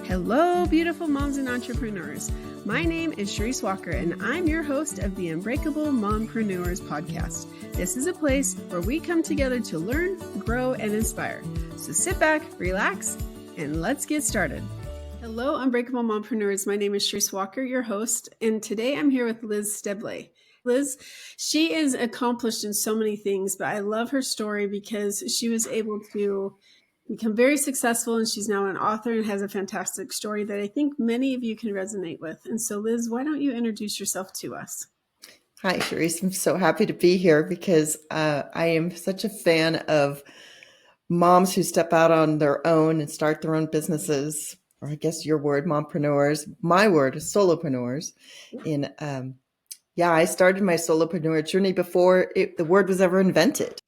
Hello, beautiful moms and entrepreneurs. My name is Charisse Walker, and I'm your host of the Unbreakable Mompreneurs podcast. This is a place where we come together to learn, grow, and inspire. So sit back, relax, and let's get started. Hello, Unbreakable Mompreneurs. My name is Charisse Walker, your host, and today I'm here with Liz Steblay. Liz, she is accomplished in so many things, but I love her story because she was able to become very successful, and she's now an author and has a fantastic story that I think many of you can resonate with. And so, Liz, why don't you introduce yourself to us? Hi, Charisse. I'm so happy to be here because I am such a fan of moms who step out on their own and start their own businesses, or I guess your word, mompreneurs. My word is solopreneurs. And I started my solopreneur journey before the word was ever invented.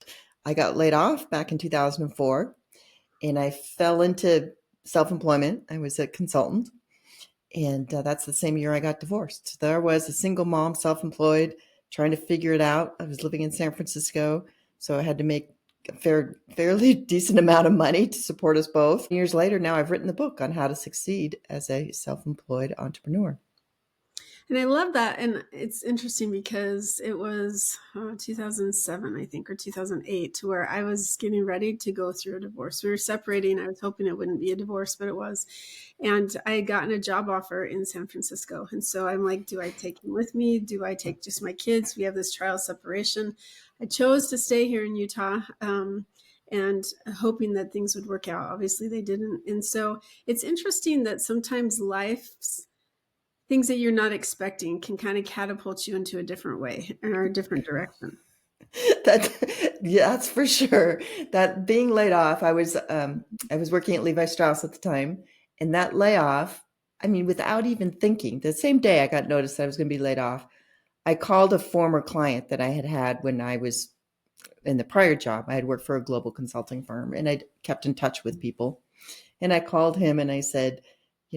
I got laid off back in 2004. And I fell into self-employment. I was a consultant. And that's the same year I got divorced. There was a single mom, self-employed, trying to figure it out. I was living in San Francisco, so I had to make a fairly decent amount of money to support us both. Years later, now I've written the book on how to succeed as a self-employed entrepreneur. And I love that. And it's interesting because it was 2007, I think, or 2008, where I was getting ready to go through a divorce. We were separating. I was hoping it wouldn't be a divorce, but it was. And I had gotten a job offer in San Francisco. And so I'm like, do I take him with me? Do I take just my kids? We have this trial separation. I chose to stay here in Utah. And hoping that things would work out. Obviously, they didn't. And so it's interesting that sometimes life's things that you're not expecting can kind of catapult you into a different way or a different direction. That's for sure. That being laid off, I was working at Levi Strauss at the time, and that layoff, I mean, without even thinking, the same day I got notice that I was going to be laid off, I called a former client that I had when I was in the prior job. I had worked for a global consulting firm, and I kept in touch with people. And I called him and I said,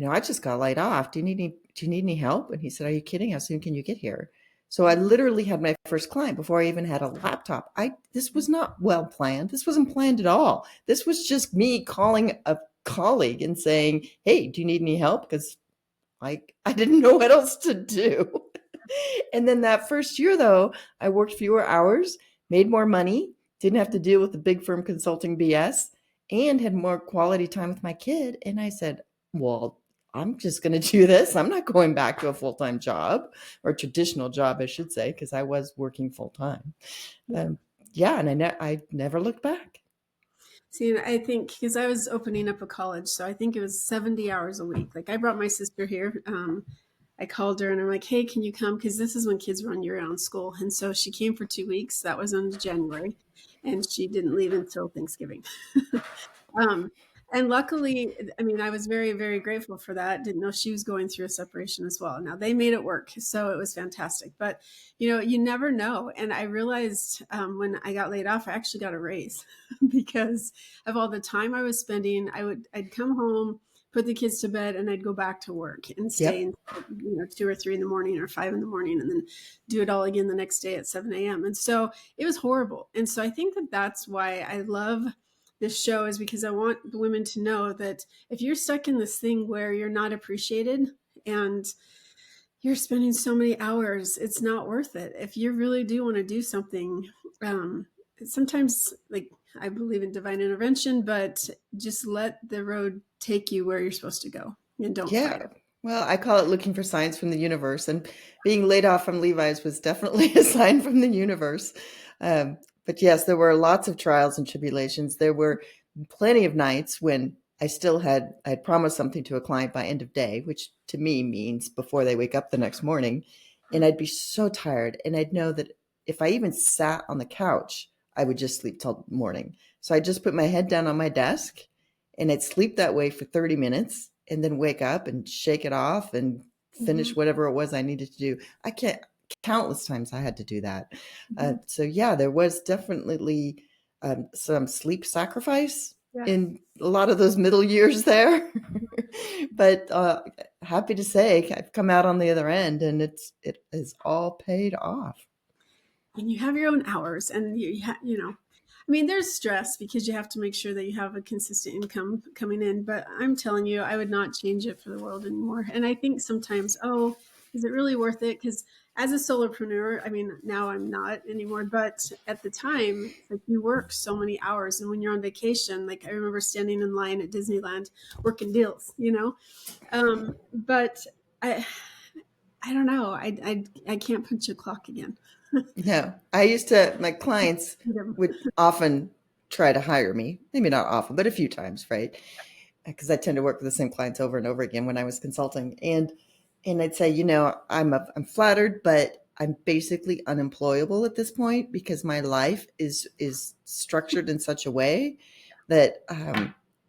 I just got laid off. Do you need any help? And he said, are you kidding? How soon can you get here? So I literally had my first client before I even had a laptop. This was not well planned. This wasn't planned at all. This was just me calling a colleague and saying, hey, do you need any help? Because I didn't know what else to do. And then that first year, though, I worked fewer hours, made more money, didn't have to deal with the big firm consulting BS, and had more quality time with my kid. And I said, well, I'm just going to do this. I'm not going back to a full-time job, or traditional job, I should say, because I was working full-time. And I never looked back. See, I think because I was opening up a college, so I think it was 70 hours a week. Like I brought my sister here. I called her and I'm like, hey, can you come? Because this is when kids run year-round school. And so she came for 2 weeks. That was in January. And she didn't leave until Thanksgiving. And luckily, I mean, I was very, very grateful for that. Didn't know she was going through a separation as well. Now they made it work. So it was fantastic. But, you never know. And I realized when I got laid off, I actually got a raise because of all the time I was spending. I'd come home, put the kids to bed, and I'd go back to work and stay until, 2 or 3 in the morning or 5 in the morning, and then do it all again the next day at 7 a.m. And so it was horrible. And so I think that that's why I love this show, is because I want the women to know that if you're stuck in this thing where you're not appreciated and you're spending so many hours, it's not worth it. If you really do want to do something, sometimes, like, I believe in divine intervention, but just let the road take you where you're supposed to go and don't fight it. Well, I call it looking for signs from the universe, and being laid off from Levi's was definitely a sign from the universe. But yes, there were lots of trials and tribulations. There were plenty of nights when I'd promised something to a client by end of day, which to me means before they wake up the next morning. And I'd be so tired. And I'd know that if I even sat on the couch, I would just sleep till morning. So I just put my head down on my desk and I'd sleep that way for 30 minutes and then wake up and shake it off and finish whatever it was I needed to do. Countless times I had to do that. There was definitely some sleep sacrifice in a lot of those middle years there. But happy to say I've come out on the other end, and it is all paid off. And you have your own hours, and I mean, there's stress because you have to make sure that you have a consistent income coming in, but I'm telling you, I would not change it for the world anymore. And I think sometimes, oh, is it really worth it? Because as a solopreneur, I mean, now I'm not anymore, but at the time, it's like you work so many hours. And when you're on vacation, like I remember standing in line at Disneyland working deals, you know? But I don't know. I can't punch a clock again. No, my clients would often try to hire me. Maybe not often, but a few times, right? Because I tend to work with the same clients over and over again when I was consulting. And I'd say, I'm flattered, but I'm basically unemployable at this point because my life is structured in such a way that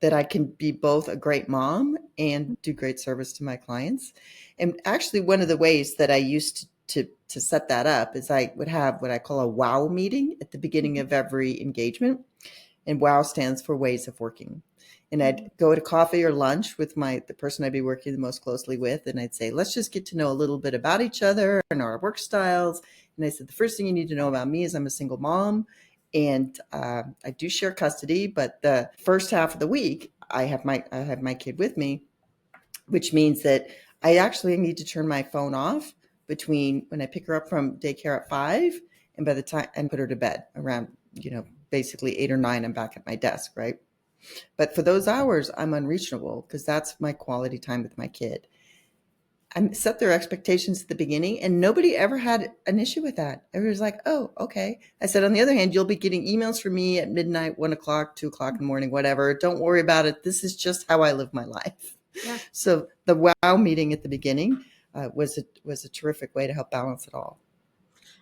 that I can be both a great mom and do great service to my clients. And actually, one of the ways that I used to set that up is I would have what I call a WOW meeting at the beginning of every engagement. And WOW stands for ways of working. And I'd go to coffee or lunch with the person I'd be working the most closely with. And I'd say, let's just get to know a little bit about each other and our work styles. And I said, the first thing you need to know about me is I'm a single mom. And I do share custody, but the first half of the week, I have my kid with me, which means that I actually need to turn my phone off between when I pick her up from daycare at 5 and by the time and put her to bed around, basically 8 or 9, I'm back at my desk, right? But for those hours, I'm unreachable because that's my quality time with my kid. I set their expectations at the beginning and nobody ever had an issue with that. Everybody's like, oh, okay. I said, on the other hand, you'll be getting emails from me at midnight, 1 o'clock, 2 o'clock in the morning, whatever. Don't worry about it. This is just how I live my life. Yeah. So the WOW meeting at the beginning was a terrific way to help balance it all.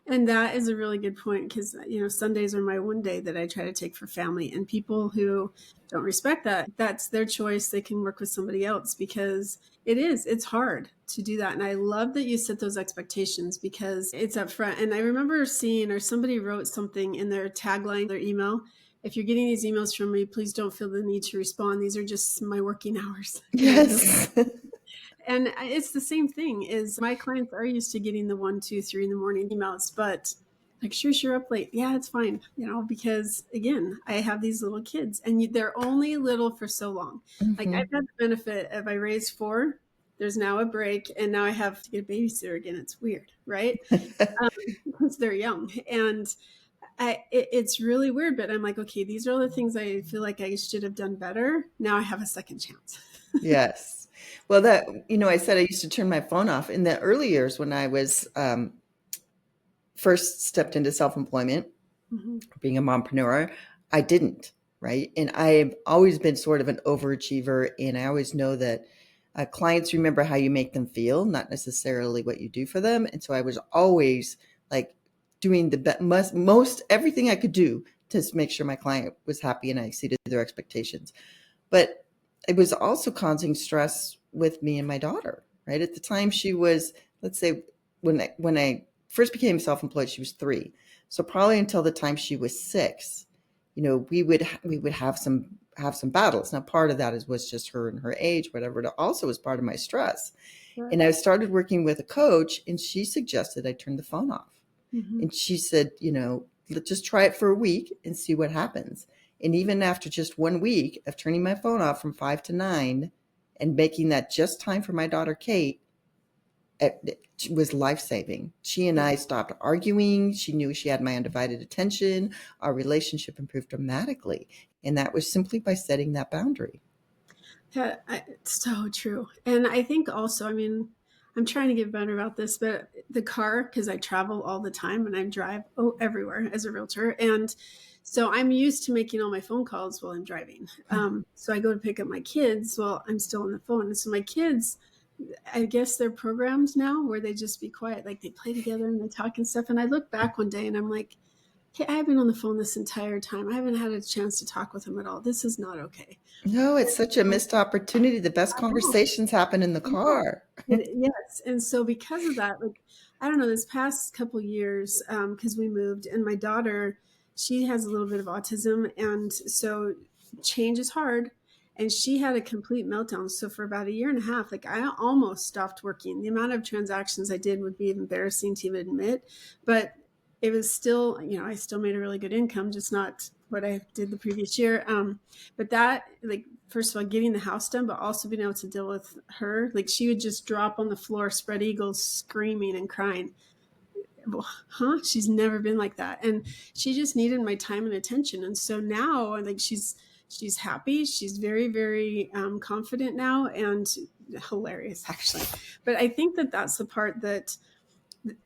And that is a really good point because, Sundays are my one day that I try to take for family. And people who don't respect that, that's their choice. They can work with somebody else because it's hard to do that. And I love that you set those expectations because it's up front. And I remember seeing, or somebody wrote something in their tagline, their email. If you're getting these emails from me, please don't feel the need to respond. These are just my working hours. Yes. And it's the same thing is my clients are used to getting the 1, 2, 3 in the morning emails, but like, Charisse, you're up late. Yeah, it's fine. Because again, I have these little kids and they're only little for so long. Mm-hmm. Like I've had the benefit of I raised 4, there's now a break and now I have to get a babysitter again. It's weird, right? Because they're young and it's really weird, but I'm like, okay, these are all the things I feel like I should have done better. Now I have a second chance. Yes. Well, I said I used to turn my phone off in the early years when I was first stepped into self-employment, being a mompreneur. I didn't, right? And I've always been sort of an overachiever. And I always know that clients remember how you make them feel, not necessarily what you do for them. And so I was always like doing the most everything I could do to make sure my client was happy and I exceeded their expectations. But it was also causing stress with me and my daughter, right? At the time she was, let's say when I first became self-employed, she was 3. So probably until the time she was 6, we would have some battles. Now part of that was just her and her age, whatever. It also was part of my stress. Sure. And I started working with a coach and she suggested I turn the phone off. And she said, let's just try it for a week and see what happens. And even after just 1 week of turning my phone off from 5 to 9 and making that just time for my daughter, Kate, it was life-saving. She and I stopped arguing. She knew she had my undivided attention. Our relationship improved dramatically. And that was simply by setting that boundary. Yeah, it's so true. And I think also, I'm trying to get better about this, but the car, because I travel all the time and I drive everywhere as a realtor. And so I'm used to making all my phone calls while I'm driving. So I go to pick up my kids while I'm still on the phone. And so my kids, I guess they're programmed now where they just be quiet. Like they play together and they talk and stuff. And I look back one day and I'm like, hey, I've been on the phone this entire time. I haven't had a chance to talk with them at all. This is not okay. No, it's such a missed opportunity. The best conversations happen in the car. Yes. And so because of that, like, I don't know, this past couple years, because we moved and my daughter, she has a little bit of autism. And so change is hard. And she had a complete meltdown. So for about 1.5 years, like I almost stopped working. The amount of transactions I did would be embarrassing to even admit, but it was still, I still made a really good income, just not what I did the previous year. But that, like, first of all, getting the house done, but also being able to deal with her, like she would just drop on the floor, spread eagles, screaming and crying. Well, huh? She's never been like that. And she just needed my time and attention. And so now, like, she's happy. She's very, very confident now, and hilarious, actually. But I think that that's the part that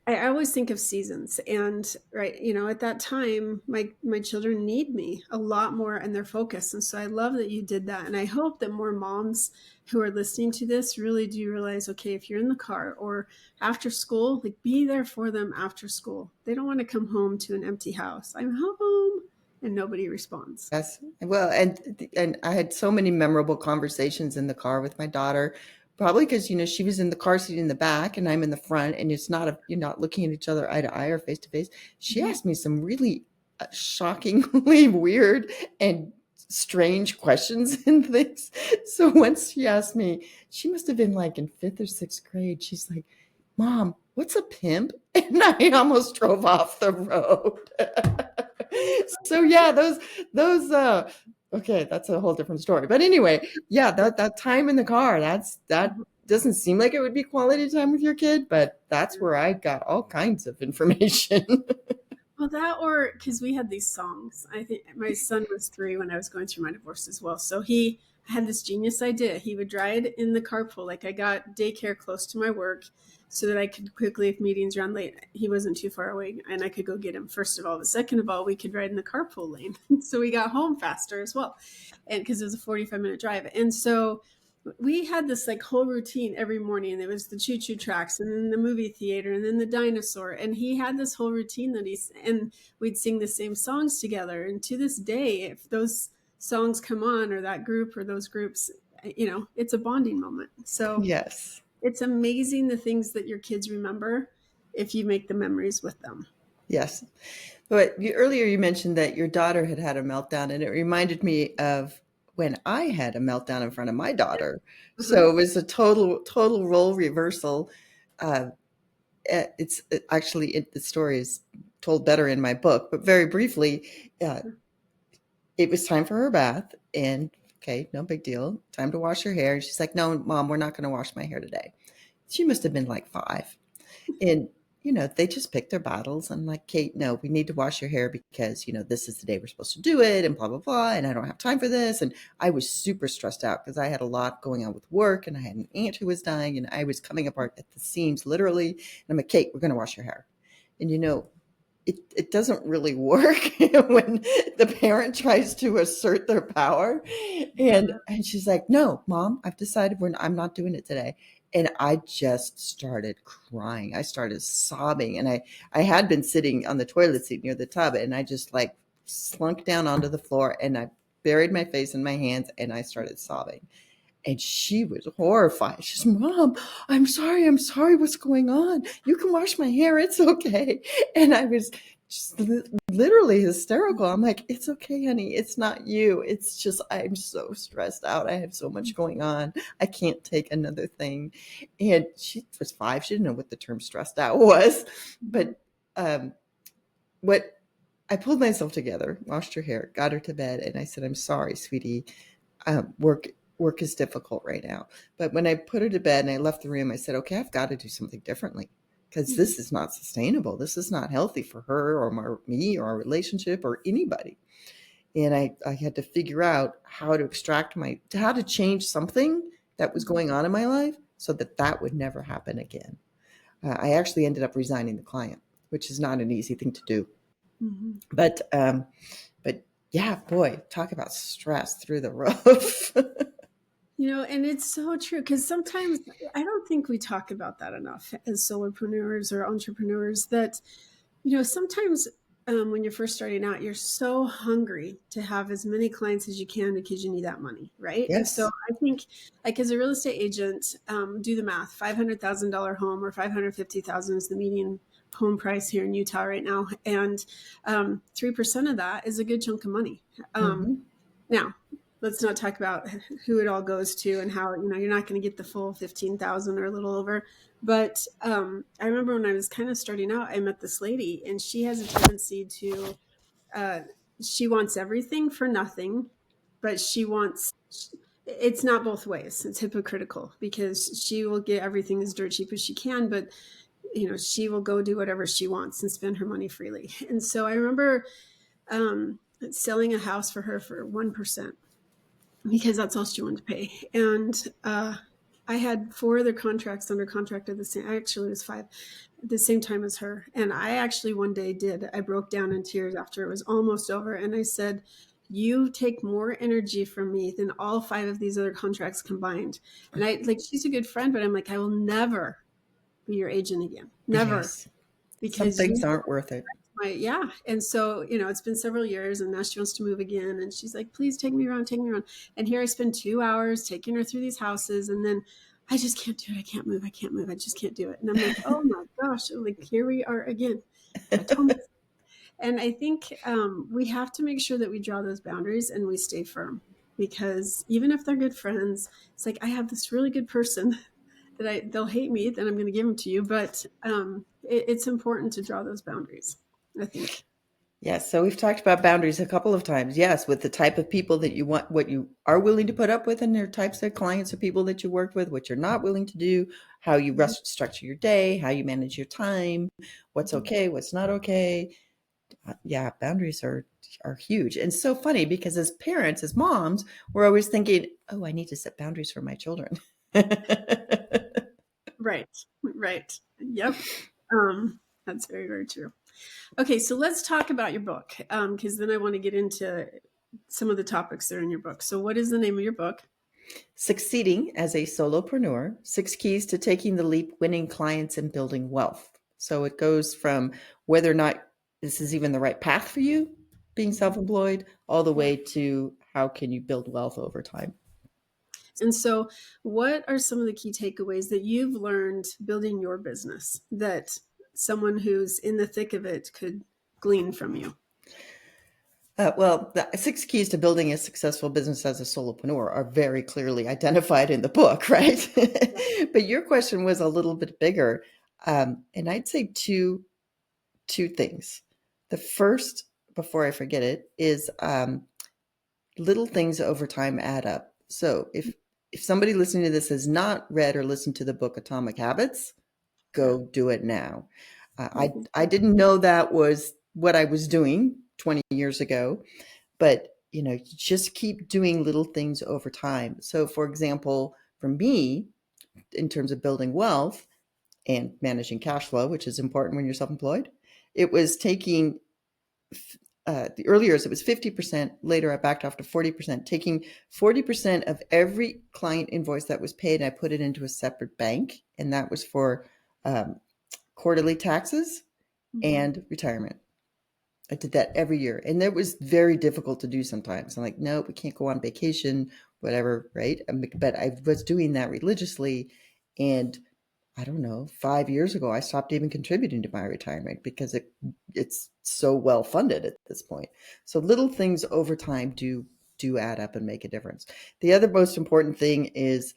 I always think of seasons. And right, at that time, my children need me a lot more, and their focus. And so I love that you did that. And I hope that more moms who are listening to this really do realize, okay, if you're in the car or after school, like, be there for them after school. They don't want to come home to an empty house. I'm home and nobody responds. Yes. Well, and I had so many memorable conversations in the car with my daughter, probably because, she was in the car seat in the back and I'm in the front, and you're not looking at each other eye to eye or face to face. She asked me some really shockingly weird and strange questions and things. So once she asked me, she must have been like in 5th or 6th grade. She's like, "Mom, what's a pimp?" And I almost drove off the road. So yeah, those okay, that's a whole different story. But anyway, yeah, that time in the car, that doesn't seem like it would be quality time with your kid, but that's where I got all kinds of information. Well, that, or because we had these songs. I think my son was 3 when I was going through my divorce as well. So he had this genius idea. He would ride in the carpool. Like, I got daycare close to my work so that I could quickly, if meetings ran late, he wasn't too far away and I could go get him, first of all. But second of all, we could ride in the carpool lane. So we got home faster as well. And because it was a 45-minute drive. And so we had this like whole routine every morning, and it was the choo-choo tracks and then the movie theater and then the dinosaur, and he had this whole routine and we'd sing the same songs together. And to this day, if those songs come on, or that group or those groups, it's a bonding moment. So Yes. it's amazing the things that your kids remember if you make the memories with them. Yes. But earlier you mentioned that your daughter had a meltdown, and it reminded me of when I had a meltdown in front of my daughter. So it was a total role reversal. It's actually, the story is told better in my book, but very briefly, it was time for her bath, and okay, no big deal. Time to wash her hair. And she's like, "No, Mom, we're not going to wash my hair today." She must have been like 5. And they just pick their battles. I'm like, "Kate, no, we need to wash your hair because, this is the day we're supposed to do it, and blah, blah, blah. And I don't have time for this." And I was super stressed out because I had a lot going on with work, and I had an aunt who was dying, and I was coming apart at the seams, literally. And I'm like, "Kate, we're going to wash your hair." And, it doesn't really work when the parent tries to assert their power. And she's like, "No, Mom, I've decided I'm not doing it today." And I just started crying. I started sobbing. And I had been sitting on the toilet seat near the tub, and I just like slunk down onto the floor, and I buried my face in my hands, and I started sobbing. And she was horrified. She's, "Mom, I'm sorry. What's going on? You can wash my hair. It's okay." And I was just literally hysterical. I'm like, "It's okay, honey. It's not you. It's just, I'm so stressed out. I have so much going on. I can't take another thing." And she was 5. She didn't know what the term stressed out was. But what I pulled myself together, washed her hair, got her to bed, and I said, "I'm sorry, sweetie. Work is difficult right now." But when I put her to bed and I left the room, I said, "Okay, I've got to do something differently, because this is not sustainable. This is not healthy for her or me or our relationship or anybody." And I had to figure out how to change something that was going on in my life so that would never happen again. I actually ended up resigning the client, which is not an easy thing to do. Mm-hmm. But yeah, boy, talk about stress through the roof. And it's so true, because sometimes I don't think we talk about that enough as solopreneurs or entrepreneurs, that, sometimes when you're first starting out, you're so hungry to have as many clients as you can because you need that money, right? Yes. And so I think, like, as a real estate agent, do the math. $500,000 home, or $550,000 is the median home price here in Utah right now, and 3% of that is a good chunk of money. Now, let's not talk about who it all goes to and how, you're not going to get the full 15,000 or a little over. But I remember when I was kind of starting out, I met this lady, and she has a tendency to she wants everything for nothing, but it's not both ways. It's hypocritical because she will get everything as dirt cheap as she can, but she will go do whatever she wants and spend her money freely. And so I remember selling a house for her for 1% because that's all she wanted to pay. And I had 4 other contracts under contract at the same, actually it was 5, at the same time as her. And I actually one day I broke down in tears after it was almost over. And I said, you take more energy from me than all 5 of these other contracts combined. And she's a good friend, but I'm like, I will never be your agent again. Never. Yes. Some Because things aren't worth it. yeah. And so, it's been several years and now she wants to move again. And she's like, please take me around, take me around. And here I spend 2 hours taking her through these houses. And then I just can't do it. I can't move. I just can't do it. And I'm like, oh my gosh, like here we are again. I told myself. And I think we have to make sure that we draw those boundaries and we stay firm, because even if they're good friends, it's like, I have this really good person that they'll hate me, then I'm going to give them to you. But it's important to draw those boundaries, I think. Yes. So we've talked about boundaries a couple of times. Yes. With the type of people that you want, what you are willing to put up with, and their types of clients or people that you work with, what you're not willing to do, how you structure your day, how you manage your time, what's okay, what's not okay. Yeah. Boundaries are huge. And so funny because as parents, as moms, we're always thinking, oh, I need to set boundaries for my children. Right. Yep. That's very, very true. Okay, so let's talk about your book, because then I want to get into some of the topics that are in your book. So what is the name of your book? Succeeding as a Solopreneur, 6 Keys to Taking the Leap, Winning Clients, and Building Wealth. So it goes from whether or not this is even the right path for you, being self-employed, all the way to how can you build wealth over time. And so what are some of the key takeaways that you've learned building your business that someone who's in the thick of it could glean from you? Well, the 6 keys to building a successful business as a solopreneur are very clearly identified in the book, right? But your question was a little bit bigger. And I'd say two things. The first, before I forget it, is little things over time add up. So if somebody listening to this has not read or listened to the book Atomic Habits, go do it now. I didn't know that was what I was doing 20 years ago, but you just keep doing little things over time. So for example, for me, in terms of building wealth and managing cash flow, which is important when you're self-employed, it was taking the early years, it was 50%. Later, I backed off to 40%, taking 40% of every client invoice that was paid. I put it into a separate bank, and that was for quarterly taxes and retirement. I did that every year. And that was very difficult to do sometimes. I'm like, no, we can't go on vacation, whatever, right? But I was doing that religiously. And I don't know, 5 years ago, I stopped even contributing to my retirement because it's so well funded at this point. So little things over time do add up and make a difference. The other most important thing is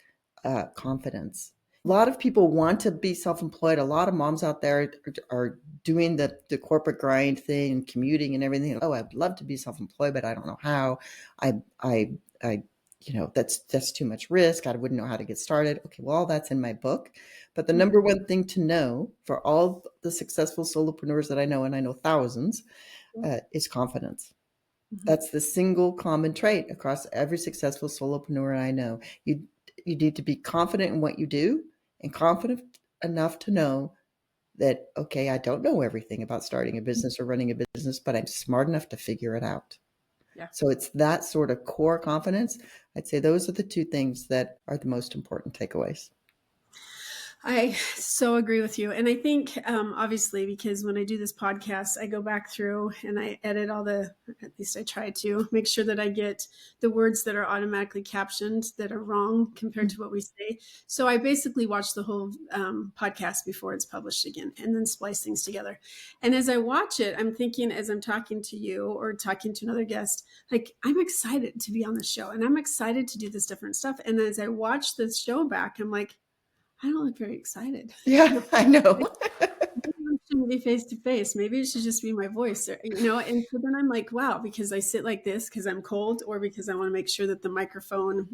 confidence. A lot of people want to be self-employed. A lot of moms out there are doing the corporate grind thing and commuting and everything. Oh, I'd love to be self-employed, but I don't know how. I that's too much risk. I wouldn't know how to get started. Okay, well, all that's in my book. But the number one thing to know for all the successful solopreneurs that I know, and I know thousands, is confidence. That's the single common trait across every successful solopreneur I know. You need to be confident in what you do and confident enough to know that, okay, I don't know everything about starting a business or running a business, but I'm smart enough to figure it out. Yeah. So it's that sort of core confidence. I'd say those are the 2 things that are the most important takeaways. I so agree with you. And I think, obviously, because when I do this podcast, I go back through and I edit at least I try to make sure that I get the words that are automatically captioned that are wrong compared to what we say. So I basically watch the whole podcast before it's published again and then splice things together. And as I watch it, I'm thinking, as I'm talking to you or talking to another guest, like, I'm excited to be on the show and I'm excited to do this different stuff. And as I watch the show back, I'm like, I don't look very excited. Yeah, I know. to be face to face. Maybe it should just be my voice, or, And so then I'm like, wow, because I sit like this because I'm cold, or because I want to make sure that the microphone,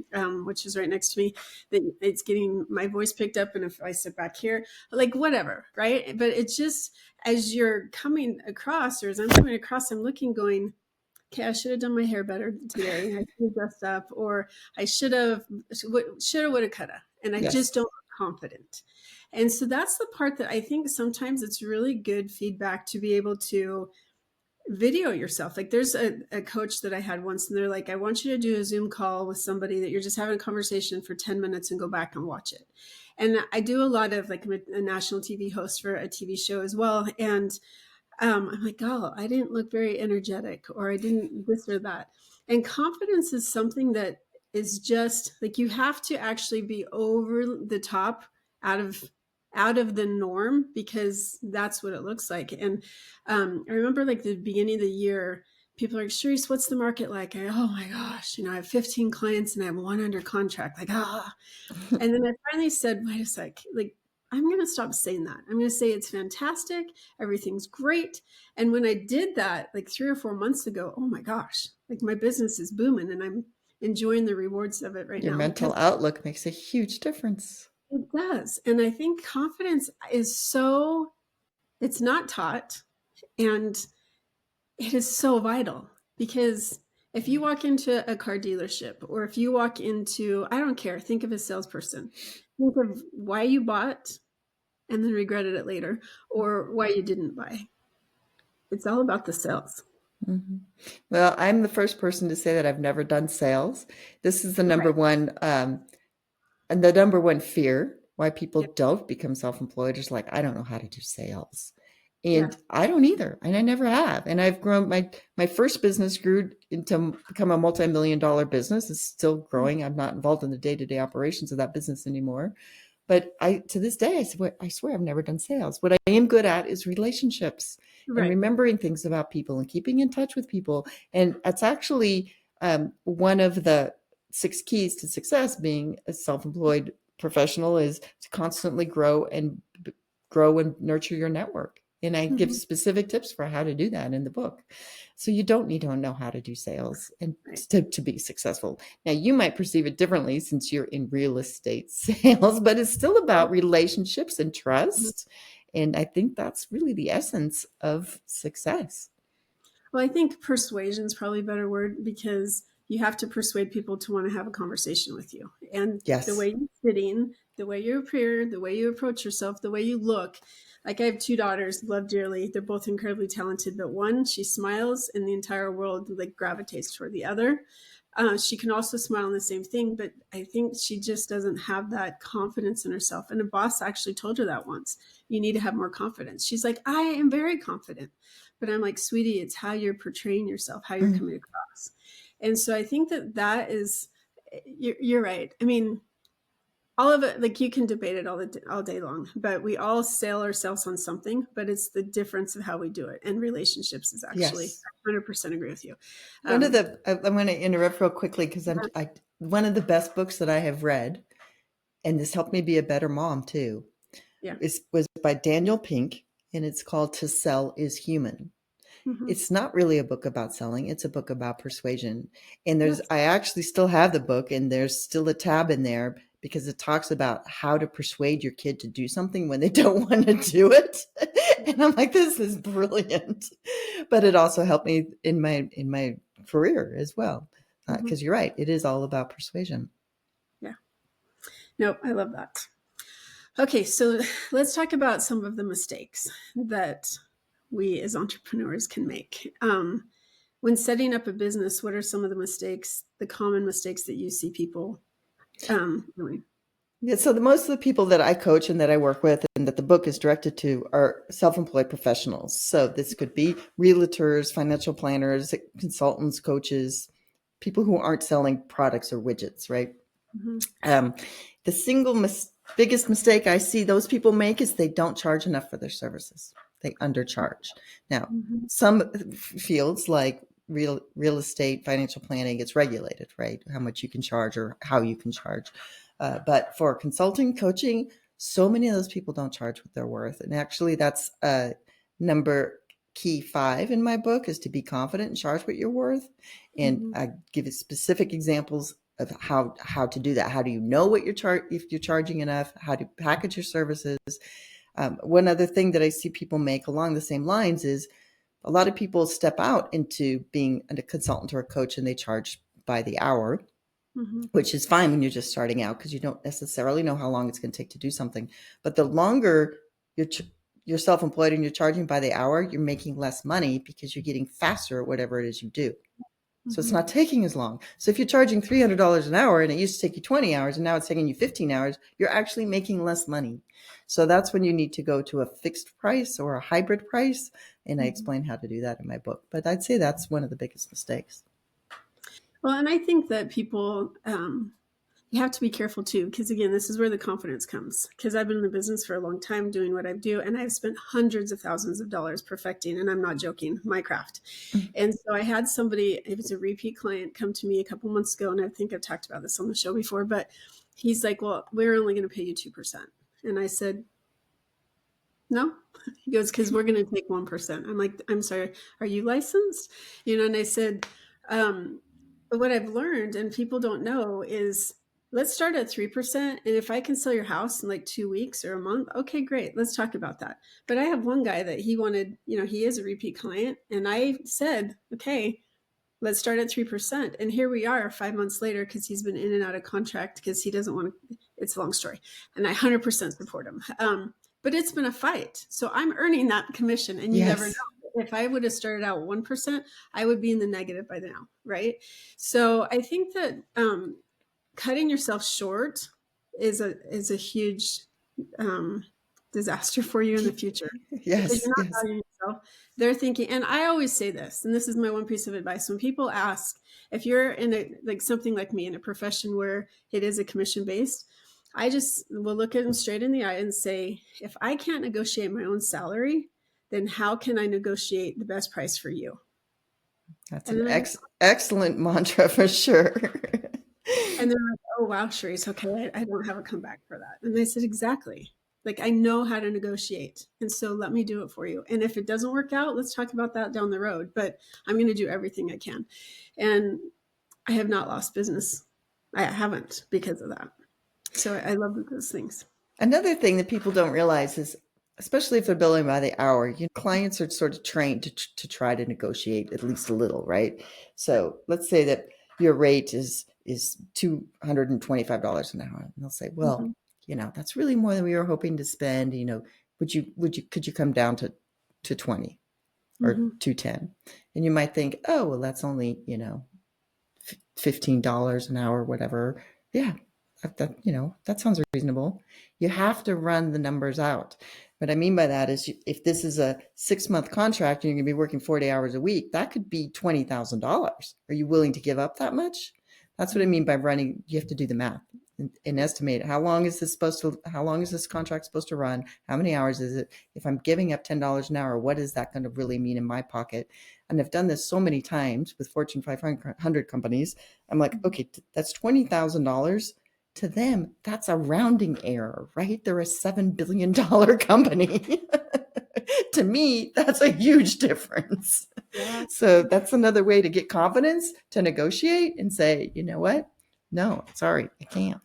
which is right next to me, that it's getting my voice picked up. And if I sit back here, like whatever, right? But it's just as you're coming across, or as I'm coming across, I'm looking, going, okay, I should have done my hair better today. I should have dressed up, or I should have, woulda, coulda. And I just Yes. don't look confident. And so that's the part that I think sometimes it's really good feedback to be able to video yourself. Like there's a coach that I had once, and they're like, I want you to do a Zoom call with somebody that you're just having a conversation for 10 minutes and go back and watch it. And I do a lot of, like, I'm a national TV host for a TV show as well. And I'm like, oh, I didn't look very energetic, or I didn't this or that. And confidence is something that is just like, you have to actually be over the top, out of the norm, because that's what it looks like. And I remember, like, the beginning of the year, people are like, Charisse, what's the market like? Oh my gosh, I have 15 clients and I have one under contract. Like, And then I finally said, wait a sec, like, I'm going to stop saying that. I'm going to say it's fantastic. Everything's great. And when I did that, like 3 or 4 months ago, oh my gosh, like my business is booming and I'm enjoying the rewards of it right Your now, because mental outlook makes a huge difference. it does. And I think confidence it's not taught, and it is so vital, because if you walk into a car dealership, or if you walk into, I don't care, think of a salesperson, think of why you bought and then regretted it later, or why you didn't buy. It's all about the sales. Mm-hmm. Well, I'm the first person to say that I've never done sales. This is the number Right. one, and the number one fear why people Yeah. don't become self-employed is like, I don't know how to do sales. Yeah. And I don't either. And I never have. And I've grown, my first business grew into become a multi-million dollar business. It's still growing. I'm not involved in the day-to-day operations of that business anymore. But to this day, I swear I've never done sales. What I am good at is relationships and Right. remembering things about people and keeping in touch with people. And that's actually one of the 6 keys to success being a self-employed professional, is to constantly grow and nurture your network. And I give Mhm. specific tips for how to do that in the book. So you don't need to know how to do sales and Right. to be successful. Now, you might perceive it differently since you're in real estate sales, but it's still about relationships and Mhm. trust. And I think that's really the essence of success. Well, I think persuasion is probably a better word, because you have to persuade people to want to have a conversation with you. And the Yes. way you're sitting, the way you appear, the way you approach yourself, the way you look. Like, I have 2 daughters, love dearly. They're both incredibly talented, but one, she smiles and the entire world like gravitates toward the other. She can also smile on the same thing, but I think she just doesn't have that confidence in herself. And a boss actually told her that once. You need to have more confidence. She's like, I am very confident. But I'm like, sweetie, it's how you're portraying yourself, how you're Mm. coming across. And so I think that is, you're right. I mean, all of it, like, you can debate it all day long, but we all sell ourselves on something, but it's the difference of how we do it. And relationships is actually, Yes. 100% agree with you. I'm Um, going to interrupt real quickly because one of the best books that I have read, and this helped me be a better mom too, yeah. was by Daniel Pink, and it's called To Sell is Human. Mm-hmm. It's not really a book about selling. It's a book about persuasion. And Yes. I actually still have the book, and there's still a tab in there because it talks about how to persuade your kid to do something when they don't want to do it. And I'm like, this is brilliant. But it also helped me in my career as well. Mm-hmm. Because you're right. It is all about persuasion. Yeah. No, I love that. Okay, so let's talk about some of the mistakes that we as entrepreneurs can make. When setting up a business, what are some of the common mistakes that you see people doing? Yeah, so most of the people that I coach and that I work with and that the book is directed to are self-employed professionals. So this could be realtors, financial planners, consultants, coaches, people who aren't selling products or widgets, right? Mm-hmm. The biggest mistake I see those people make is they don't charge enough for their services. They undercharge. Now, Mm-hmm. some fields like real estate, financial planning, it's regulated, right? How much you can charge or how you can charge. But for consulting, coaching, so many of those people don't charge what they're worth. And actually, that's Key 5 in my book is to be confident and charge what you're worth. And I give you specific examples of how to do that. How do you know what if you're charging enough? How to package your services? One other thing that I see people make along the same lines is a lot of people step out into being a consultant or a coach and they charge by the hour, which is fine when you're just starting out because you don't necessarily know how long it's going to take to do something. But the longer you're self-employed and you're charging by the hour, you're making less money because you're getting faster at whatever it is you do. So it's not taking as long. So if you're charging $300 an hour and it used to take you 20 hours and now it's taking you 15 hours, you're actually making less money. So that's when you need to go to a fixed price or a hybrid price. And I explain how to do that in my book. But I'd say that's one of the biggest mistakes. Well, and I think that people, you have to be careful too, because again, this is where the confidence comes. Because I've been in the business for a long time doing what I do, and I've spent hundreds of thousands of dollars perfecting, and I'm not joking, my craft. And so I had somebody, it was a repeat client, come to me a couple months ago, and I think I've talked about this on the show before, but he's like, well, we're only going to pay you 2%. And I said, no. He goes, because we're going to take 1%. I'm like, I'm sorry, are you licensed? And I said, but what I've learned, and people don't know, is let's start at 3%. And if I can sell your house in like 2 weeks or a month, okay, great. Let's talk about that. But I have one guy that he wanted, he is a repeat client. And I said, okay, let's start at 3%. And here we are 5 months later, because he's been in and out of contract because he doesn't want to, it's a long story. And I 100% support him. But it's been a fight. So I'm earning that commission, and you never know. If I would have started out 1%, I would be in the negative by now, right? So I think that cutting yourself short is a huge disaster for you in the future. Because you're not valuing yourself. They're thinking, and I always say this, and this is my one piece of advice. When people ask, if you're in something like me, in a profession where it is a commission-based, I just will look at them straight in the eye and say, if I can't negotiate my own salary, then how can I negotiate the best price for you? That's an excellent mantra for sure. And they're like, oh, wow, Charisse, okay, I don't have a comeback for that. And I said, exactly. Like, I know how to negotiate. And so let me do it for you. And if it doesn't work out, let's talk about that down the road. But I'm going to do everything I can. And I have not lost business. I haven't, because of that. So I love those things. Another thing that people don't realize is, especially if they're billing by the hour, clients are sort of trained to try to negotiate at least a little, right? So let's say that your rate is $225 an hour. And they'll say, well, that's really more than we were hoping to spend. Could you come down to 20 or 210? And you might think, oh, well, that's only, $15 an hour, whatever. Yeah. That sounds reasonable. You have to run the numbers out. What I mean by that is, if this is a 6-month contract and you're going to be working 40 hours a week, that could be $20,000. Are you willing to give up that much? That's what I mean by running. You have to do the math and estimate how long is this contract supposed to run? How many hours is it? If I'm giving up $10 an hour, what is that going to really mean in my pocket? And I've done this so many times with Fortune 500 companies. I'm like, okay, that's $20,000. To them, that's a rounding error, right? They're a $7 billion company. To me, that's a huge difference. Yeah. So that's another way to get confidence, to negotiate and say, you know what? No, sorry, I can't.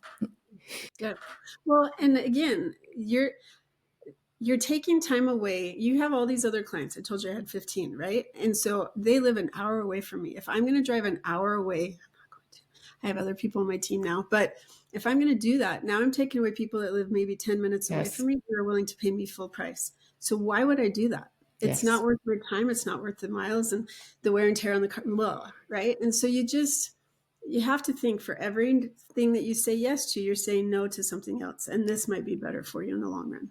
Good. Well, and again, you're taking time away. You have all these other clients. I told you I had 15, right? And so they live an hour away from me. If I'm going to drive an hour away, I'm not going to. I have other people on my team now, but if I'm going to do that, now I'm taking away people that live maybe 10 minutes away from me who are willing to pay me full price. So why would I do that? It's not worth my time. It's not worth the miles and the wear and tear on the car, right? And so you have to think, for everything that you say yes to, you're saying no to something else. And this might be better for you in the long run.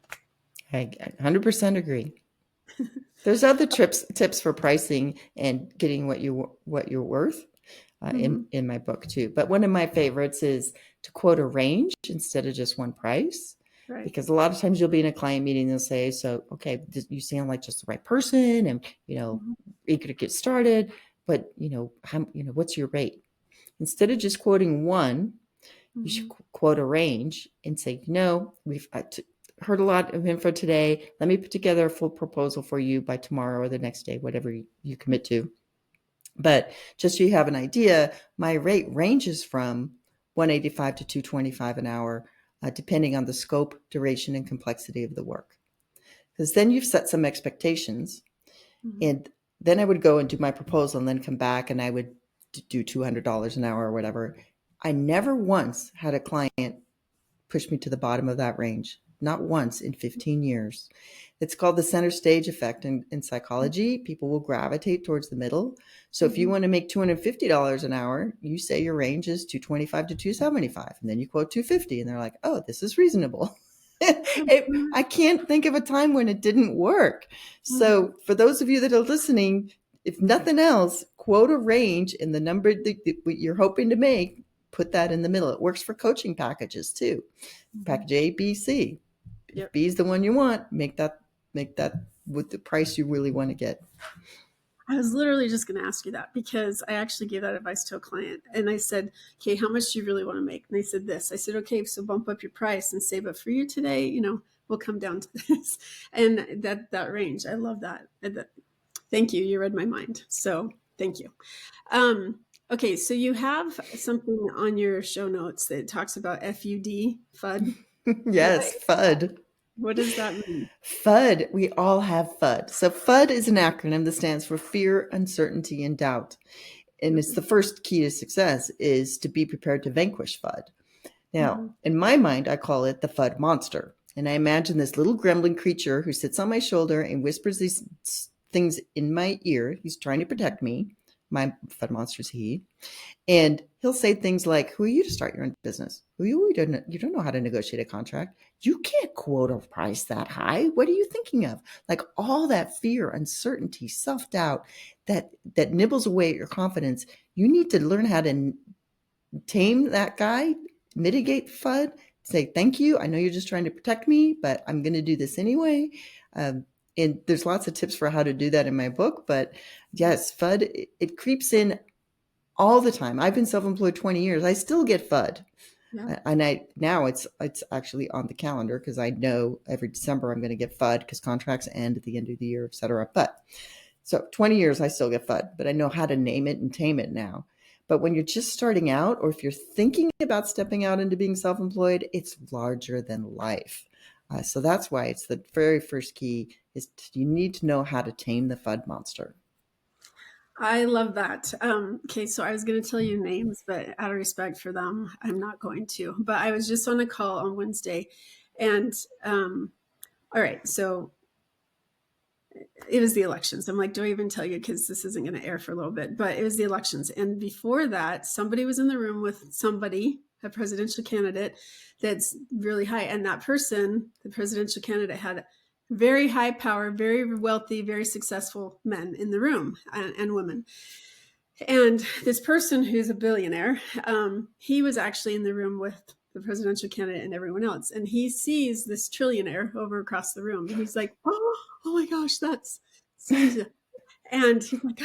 I 100% agree. There's other tips for pricing and getting what you're worth in my book too. But one of my favorites is to quote a range instead of just one price. Right. Because a lot of times you'll be in a client meeting, they'll say, so, okay, you sound like just the right person and, eager to get started, but, what's your rate? Instead of just quoting one, you should quote a range and say, heard a lot of info today. Let me put together a full proposal for you by tomorrow or the next day, whatever you commit to. But just so you have an idea, my rate ranges from $185 to $225 an hour, depending on the scope, duration, and complexity of the work. Because then you've set some expectations. Mm-hmm. And then I would go and do my proposal and then come back and I would do $200 an hour or whatever. I never once had a client push me to the bottom of that range. Not once in 15 years. It's called the center stage effect in psychology. People will gravitate towards the middle. So if you want to make $250 an hour, you say your range is $225 to $275, and then you quote $250, and they're like, "Oh, this is reasonable." I can't think of a time when it didn't work. So for those of you that are listening, if nothing else, quote a range in the number that you're hoping to make. Put that in the middle. It works for coaching packages too. Package A, B, C. If B is the one you want, make that with the price you really want to get. I was literally just going to ask you that, because I actually gave that advice to a client, and I said, "Okay, how much do you really want to make?" And they said this. I said, "Okay, so bump up your price and say, but for you today, we'll come down to this." And that range, I love that. Thank you. You read my mind. So thank you. Okay, so you have something on your show notes that talks about FUD, FUD. Yes, FUD. What does that mean? FUD. We all have FUD. So FUD is an acronym that stands for fear, uncertainty, and doubt. And it's the first key to success is to be prepared to vanquish FUD. Now, in my mind, I call it the FUD monster. And I imagine this little gremlin creature who sits on my shoulder and whispers these things in my ear. He's trying to protect me. My FUD monster is he. And he'll say things like, "Who are you to start your own business? You don't know how to negotiate a contract. You can't quote a price that high. What are you thinking of?" Like all that fear, uncertainty, self-doubt that nibbles away at your confidence. You need to learn how to tame that guy, mitigate FUD, say, "Thank you. I know you're just trying to protect me, but I'm going to do this anyway." And there's lots of tips for how to do that in my book. But yes, FUD, it creeps in all the time. I've been self-employed 20 years. I still get FUD. Yeah. And now it's actually on the calendar because I know every December I'm going to get FUD because contracts end at the end of the year, et cetera. But so 20 years, I still get FUD, but I know how to name it and tame it now. But when you're just starting out, or if you're thinking about stepping out into being self-employed, it's larger than life. So that's why it's the very first key is you need to know how to tame the FUD monster. I love that. Okay, so I was going to tell you names, but out of respect for them, I'm not going to. But I was just on a call on Wednesday, and all right, so it was the elections. I'm like, do I even tell you? Because this isn't going to air for a little bit, but it was the elections. And before that, somebody was in the room with somebody, a presidential candidate that's really high. And that person, the presidential candidate, had very high power, very wealthy, very successful men in the room and women. And this person who's a billionaire, he was actually in the room with the presidential candidate and everyone else. And he sees this trillionaire over across the room. And he's like, oh my gosh, that's Susan. And he's like,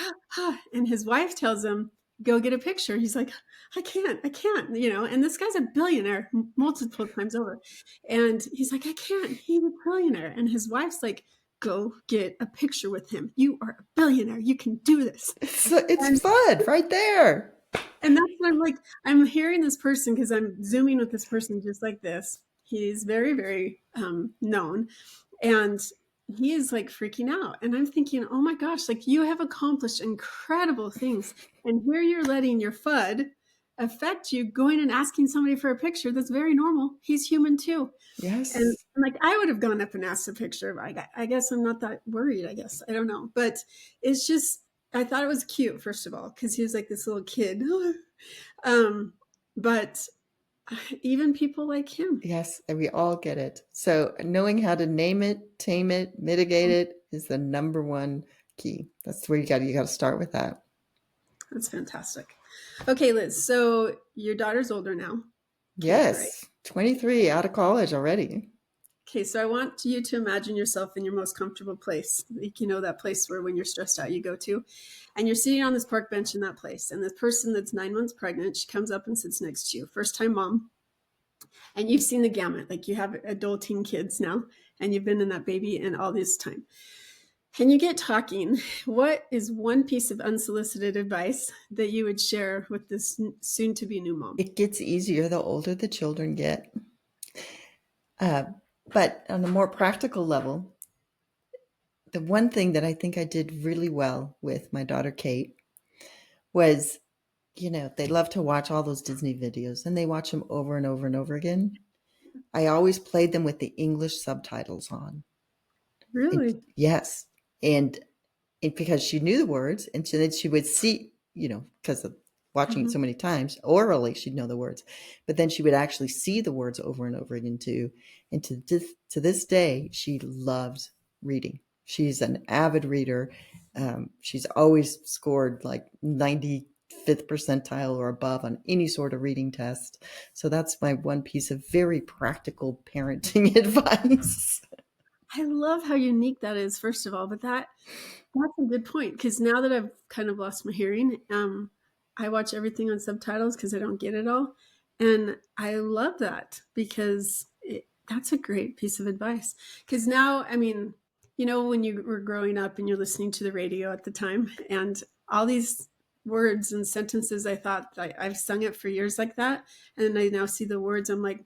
and his wife tells him, go get a picture. He's like, I can't, and this guy's a billionaire multiple times over. And he's like, I can't, he's a trillionaire. And his wife's like, go get a picture with him. You are a billionaire. You can do this. It's FUD right there. And that's what I'm like, I'm hearing this person because I'm Zooming with this person just like this. He's very, very known. And he is like freaking out. And I'm thinking, oh my gosh, like you have accomplished incredible things. And here you're letting your FUD affect you going and asking somebody for a picture. That's very normal. He's human too. Yes. And like I would have gone up and asked a picture. I guess I'm not that worried, I guess. I don't know. But it's just, I thought it was cute, first of all, because he was like this little kid. But even people like him. Yes, and we all get it. So knowing how to name it, tame it, mitigate it is the number one key. That's where you got to start with that. That's fantastic. Okay, Liz. So your daughter's older now. Yes, right? 23, out of college already. Okay, so I want you to imagine yourself in your most comfortable place. Like, that place where when you're stressed out, you go to. And you're sitting on this park bench in that place. And this person that's 9 months pregnant, she comes up and sits next to you. First time mom. And you've seen the gamut, like you have adulting kids now, and you've been in that baby and all this time. Can you get talking? What is one piece of unsolicited advice that you would share with this soon-to-be new mom? It gets easier the older the children get. But on a more practical level, the one thing that I think I did really well with my daughter, Kate, was, they love to watch all those Disney videos, and they watch them over and over and over again. I always played them with the English subtitles on. Really? Yes. And because she knew the words, and then she would see, because of watching it so many times, orally, she'd know the words. But then she would actually see the words over and over again too. And to this day, she loves reading. She's an avid reader. She's always scored like 95th percentile or above on any sort of reading test. So that's my one piece of very practical parenting advice. I love how unique that is, first of all, but that's a good point, because now that I've kind of lost my hearing, I watch everything on subtitles because I don't get it all. And I love that, because that's a great piece of advice. Because now, I mean, when you were growing up and you're listening to the radio at the time, and all these words and sentences, I thought I've sung it for years like that. And I now see the words, I'm like,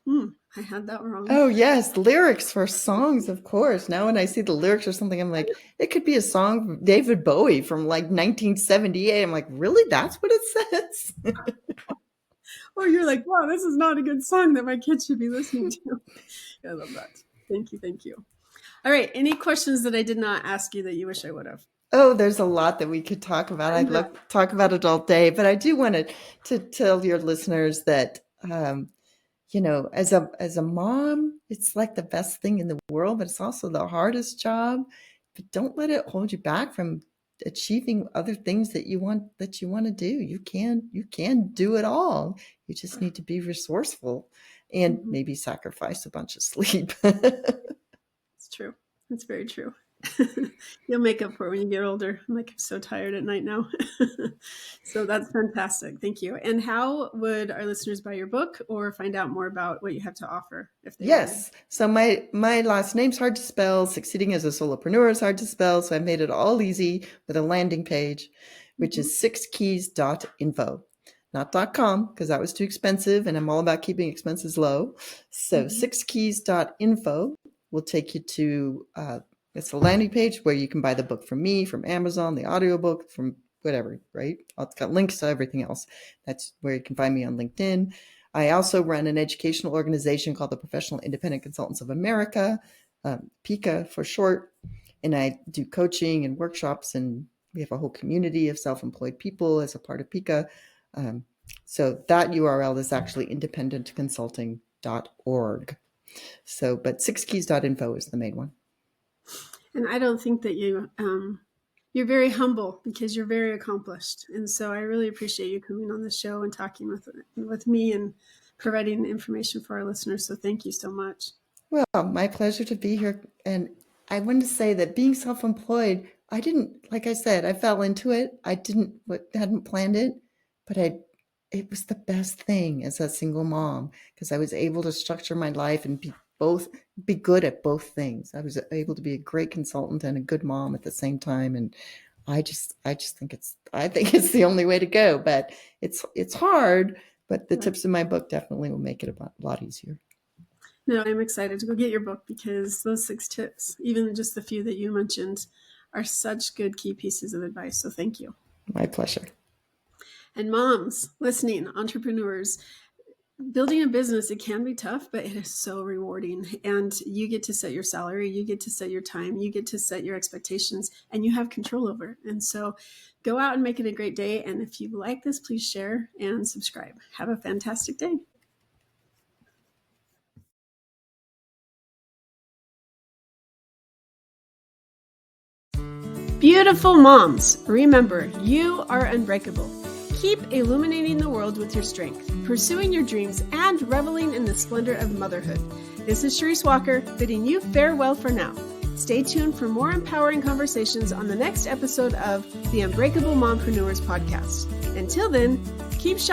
I had that wrong. Oh, yes. Lyrics for songs, of course. Now when I see the lyrics or something, I'm like, it could be a song from David Bowie from like 1978. I'm like, really? That's what it says? Or you're like, wow, this is not a good song that my kids should be listening to. I love that. Thank you. Thank you. All right. Any questions that I did not ask you that you wish I would have? Oh, there's a lot that we could talk about. I'd love to talk about it all day, but I do want to tell your listeners that, as a mom, it's like the best thing in the world, but it's also the hardest job. But don't let it hold you back from achieving other things that you want to do. You can do it all. You just need to be resourceful and maybe sacrifice a bunch of sleep. It's true. It's very true. You'll make up for it when you get older. I'm so tired at night now. So that's fantastic. Thank you. And how would our listeners buy your book or find out more about what you have to offer? Yes. So my last name's hard to spell. Succeeding as a solopreneur is hard to spell. So I made it all easy with a landing page, which is 6keys.info. Not .com, because that was too expensive, and I'm all about keeping expenses low. So 6keys.info will take you to it's a landing page where you can buy the book from me, from Amazon, the audiobook, from whatever, right? It's got links to everything else. That's where you can find me on LinkedIn. I also run an educational organization called the Professional Independent Consultants of America, PICA for short. And I do coaching and workshops, and we have a whole community of self-employed people as a part of PICA. So that URL is actually independentconsulting.org. So, but 6keys.info is the main one. And I don't think that you're very humble, because you're very accomplished. And so I really appreciate you coming on the show and talking with me and providing information for our listeners. So thank you so much. Well, my pleasure to be here. And I wanted to say that being self-employed, like I said, I fell into it. I hadn't planned it, but it was the best thing as a single mom, because I was able to structure my life and be good at both things. I was able to be a great consultant and a good mom at the same time. And I think it's the only way to go, but it's hard, but the tips in my book definitely will make it a lot easier. No, I'm excited to go get your book, because those 6 tips, even just the few that you mentioned, are such good key pieces of advice. So thank you. My pleasure. And moms listening, entrepreneurs, building a business, it can be tough, but it is so rewarding. And you get to set your salary, you get to set your time, you get to set your expectations, and you have control over it. And so go out and make it a great day. And if you like this, please share and subscribe. Have a fantastic day. Beautiful moms, remember, you are unbreakable. Keep illuminating the world with your strength, pursuing your dreams, and reveling in the splendor of motherhood. This is Charisse Walker, bidding you farewell for now. Stay tuned for more empowering conversations on the next episode of the Unbreakable Mompreneurs podcast. Until then, keep shining.